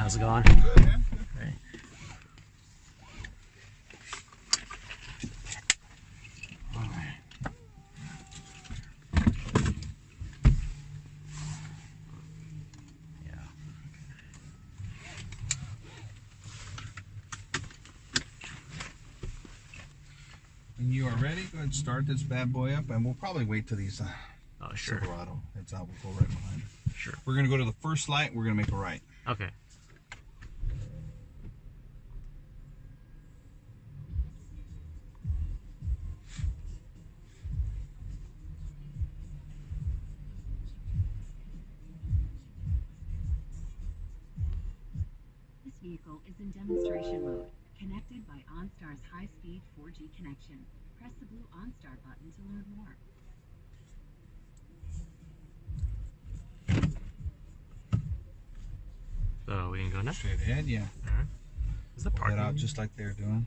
How's it going? Good, man. Okay. When you are ready, go ahead and start this bad boy up, and we'll probably wait till these Sure. Silverado heads out. We'll go right behind it. Sure. We're going to go to the first light. We're going to make a right. Okay. This vehicle is in demonstration mode, connected by OnStar's high-speed 4G connection. Press the blue OnStar button to learn more. So we can go now? Straight ahead, yeah. Alright. Is the Head parking out just like they're doing.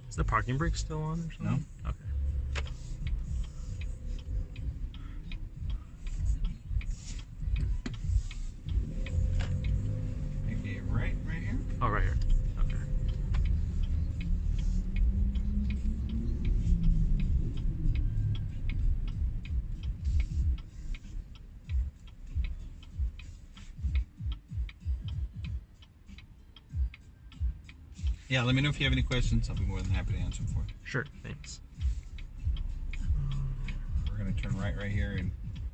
Is the parking brake still on or something? No. Okay. Make a right here. Oh, right here. Okay. Yeah, let me know if you have any questions. I'll be more than happy to answer them for you. Sure, thanks. We're going to turn right here, and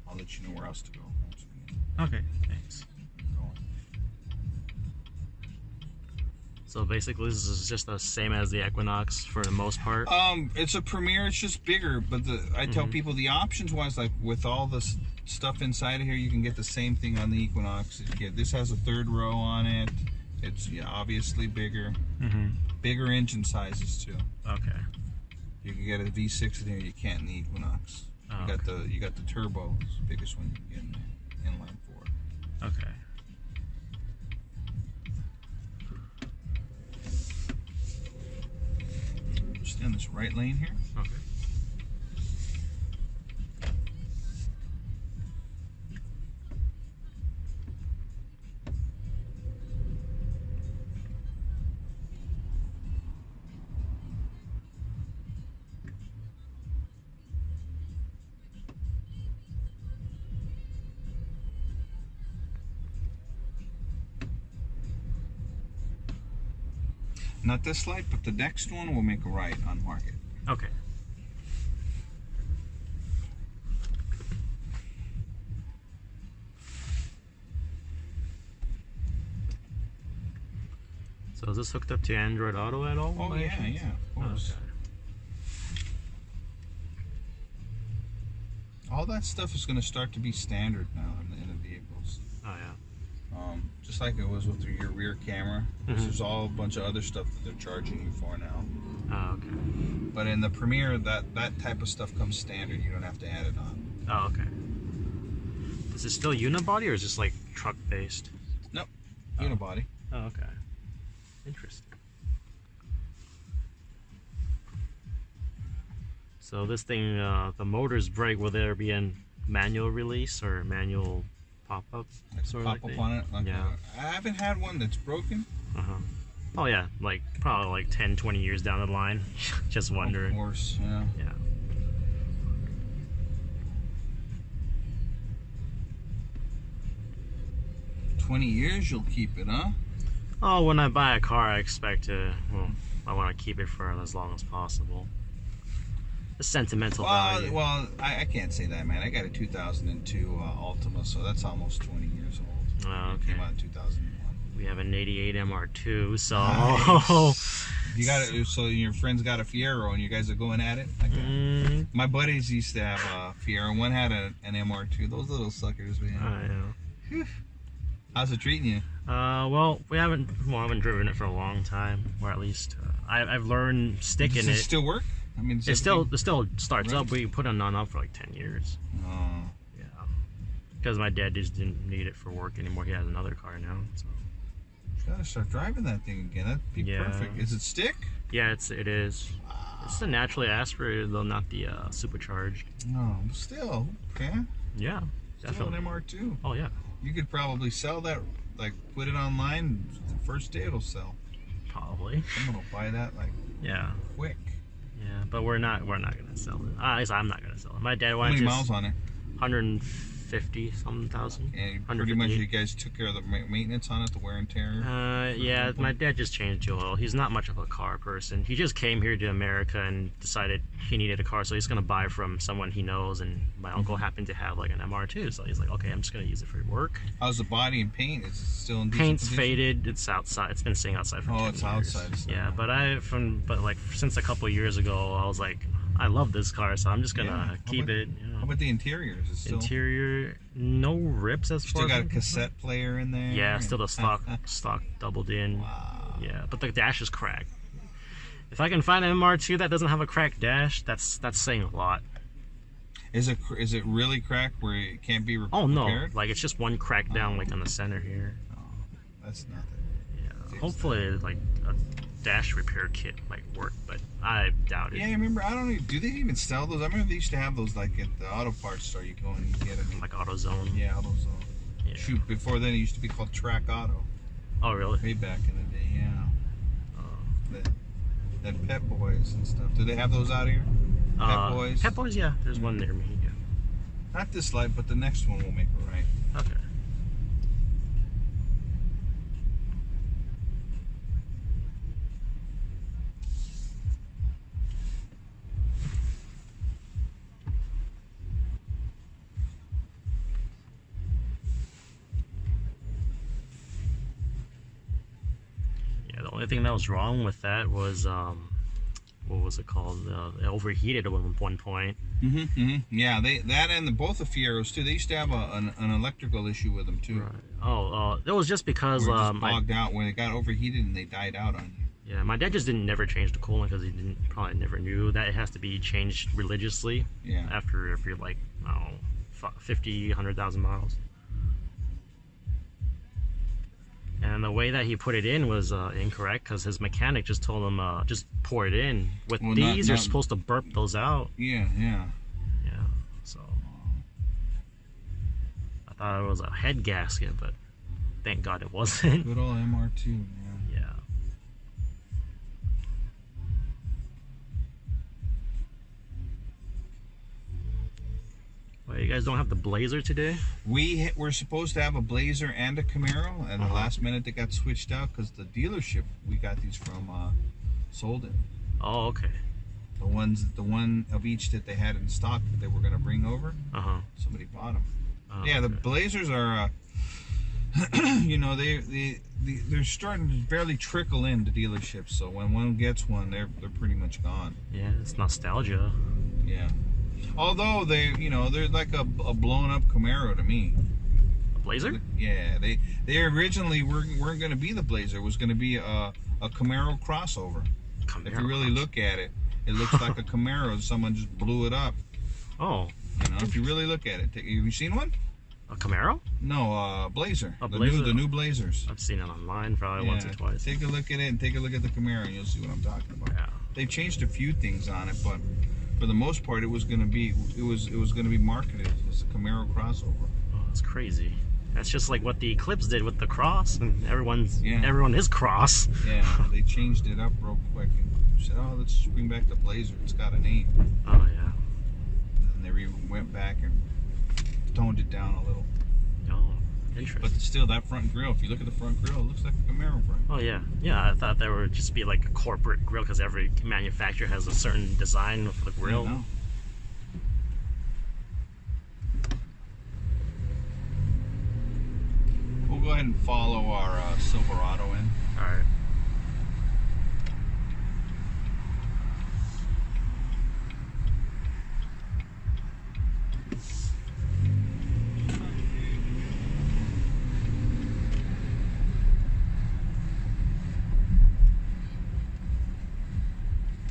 I'll let you know where else to go. Once we get Okay, thanks. going. So basically this is just the same as the Equinox for the most part? It's a Premier. It's just bigger, but I tell people the options wise, like with all this stuff inside of here, you can get the same thing on the Equinox. This has a third row on it. It's obviously bigger. Bigger engine sizes too. Okay. You can get a V6 in here. You can't in the Equinox. Oh, You got the turbo. It's the biggest one you can get in the inline four. Okay. Just in this right lane here. Okay. Not this light, but the next one will make a right on Market. Okay. So is this hooked up to Android Auto at all? Oh yeah, yeah, of course. Okay. All that stuff is going to start to be standard now in the vehicles. Oh yeah. Just like it was with your rear camera. There's all a bunch of other stuff that they're charging you for now. Oh, okay. But in the Premier, that type of stuff comes standard. You don't have to add it on. Oh, okay. Is it still unibody or is this like truck based? Nope, unibody. Oh, okay. Interesting. So this thing, the motor's brake, will there be a manual release or manual pop-up? Sort Pop up on it. Like yeah. I haven't had one that's broken. Oh yeah, like probably like 10, 20 years down the line. Just wondering. Of course, yeah. Yeah. $20 years you'll keep it, huh? Oh, when I buy a car, I expect to, well, I want to keep it for as long as possible. The sentimental value. Well, I can't say that, man. I got a 2002 Altima, so that's almost 20 years old. Oh, It okay. came out in 2001. We have an 88 MR2, so... Nice. You got it. So your friend's got a Fiero, and you guys are going at it like that. My buddies used to have a Fiero, and one had an MR2. Those little suckers, man. I know. Whew. How's it treating you? Well, I haven't driven it for a long time, or at least I've learned sticking Does it. it still work? I mean, It still starts up. We put it on for like 10 years. Oh. Yeah. Because my dad just didn't need it for work anymore. He has another car now. So. You gotta start driving that thing again. That'd be perfect. Is it stick? Yeah, it is. Wow. It's the naturally aspirated though, not the supercharged. No, still okay. Yeah, Still definitely. an MR2. Oh yeah. You could probably sell that like put it online. The first day it'll sell. Probably. Someone will buy that like Yeah. quick. Yeah, but we're not gonna sell it. At least I'm not gonna sell it. My dad How wanted many just miles on it? 150 some thousand. And pretty much you guys took care of the maintenance on it, the wear and tear. Yeah, my dad just changed the oil. He's not much of a car person. He just came here to America and decided he needed a car, so he's gonna buy from someone he knows. And my uncle happened to have like an MR2, so he's like, okay, I'm just gonna use it for work. How's the body and paint? Is it still in decent Paint's condition? faded. It's outside. It's been sitting outside for 10 it's years. outside. It's Yeah, not- but like since a couple years ago, I was like, I love this car, so I'm just gonna keep it. You know. How about the interior? Is it still? Interior, no rips as far Still as got a I'm concerned. cassette player in there. Yeah, still the stock doubled in. Wow. Yeah, but the dash is cracked. If I can find an MR2 that doesn't have a cracked dash, that's saying a lot. Is it really cracked where it can't be repaired? Oh no, like it's just one crack down like on the center here. Oh, that's nothing. Yeah, hopefully like a dash repair kit might work, but I doubt it. Yeah, I remember. I don't know. Do they even sell those? I remember they used to have those like at the auto parts store. You go and you get them. Like AutoZone. Yeah, AutoZone. Yeah. Shoot, before then it used to be called Track Auto. Oh really? Way back in the day, yeah. Uh, That Pet Boys and stuff. Do they have those out here? Pet Boys? Pet Boys, yeah. There's one near me. Yeah. Not this light, but the next one will make it right. Okay. Yeah, the only thing that was wrong with that was what was it called? It overheated at one point. Yeah, that and both the Fieros too. They used to have an electrical issue with them too. Right. Oh, that was just because Where it just bogged out when it got overheated and they died out on you. yeah, my dad just never change the coolant because he probably never knew that it has to be changed religiously. Yeah. After like, I don't know, 50, 100,000 miles. And the way that he put it in was incorrect because his mechanic just told him just pour it in. With Well, these, you're not- supposed to burp those out. Yeah. Yeah. So I thought it was a head gasket, but thank God it wasn't. Good old MR2, man. Yeah. Well, you guys don't have the Blazer today? We were supposed to have a Blazer and a Camaro, and the Uh-huh. last minute they got switched out because the dealership we got these from sold it. Oh, okay. The one of each that they had in stock that they were going to bring over, somebody bought them. Oh, Yeah, the okay. Blazers are, you know, they're starting to barely trickle into dealerships. So when one gets one, they're pretty much gone. Yeah, it's nostalgia. Yeah. Although they're like a blown up Camaro to me. A Blazer? Yeah, they originally weren't going to be the Blazer. It was going to be a Camaro crossover. If you really look at it, it looks like a Camaro. Someone just blew it up. Oh, You know, if you really look at it. Have you seen one? a Camaro? No, Blazer. A the Blazer? new Blazers. I've seen it online probably once or twice. Take a look at it and take a look at the Camaro, and you'll see what I'm talking about. Yeah. They've changed a few things on it, but for the most part, it was going to be marketed as a Camaro crossover. Oh, that's crazy. That's just like what the Eclipse did with the Cross, and everyone is Cross. Yeah, they changed it up real quick and said, "Oh, let's just bring back the Blazer. It's got a name." Oh yeah. And they went back and toned it down a little. Oh, interesting. But still, that front grille, if you look at the front grille, it looks like a Camaro front. Oh yeah, yeah. I thought there would just be like a corporate grill because every manufacturer has a certain design for the grill. No. We'll go ahead and follow our Silverado in. All right.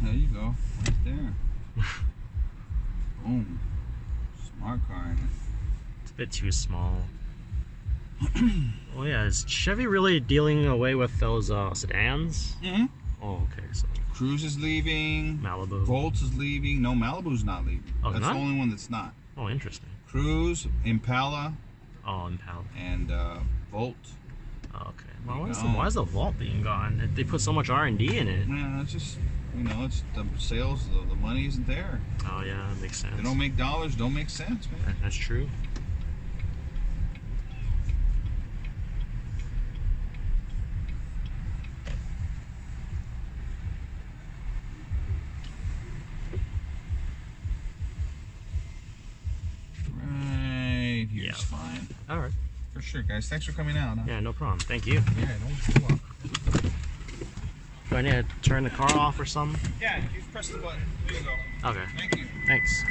There you go, right there. Boom. Smart car in it. It's a bit too small. Oh yeah, is Chevy really dealing away with those sedans? Mm-hmm. Oh, okay. So Cruise is leaving. Malibu. Volts is leaving. No, Malibu's not leaving. Oh, That's not? the only one that's not. Oh, interesting. Cruise, Impala, Oh, Impala. and Volt. Okay. Well, why is the vault being gone? They put so much R&D in it. Yeah, it's just, you know, it's the sales, the money isn't there. Oh yeah, that makes sense. They don't make dollars, don't make sense, man. That's true. Right here's fine. All right. For sure, guys. Thanks for coming out. Huh? Yeah, no problem. Thank you. Yeah, no problem. Do I need to turn the car off or something? Yeah, you press the button. There you go. Okay. Thank you. Thanks.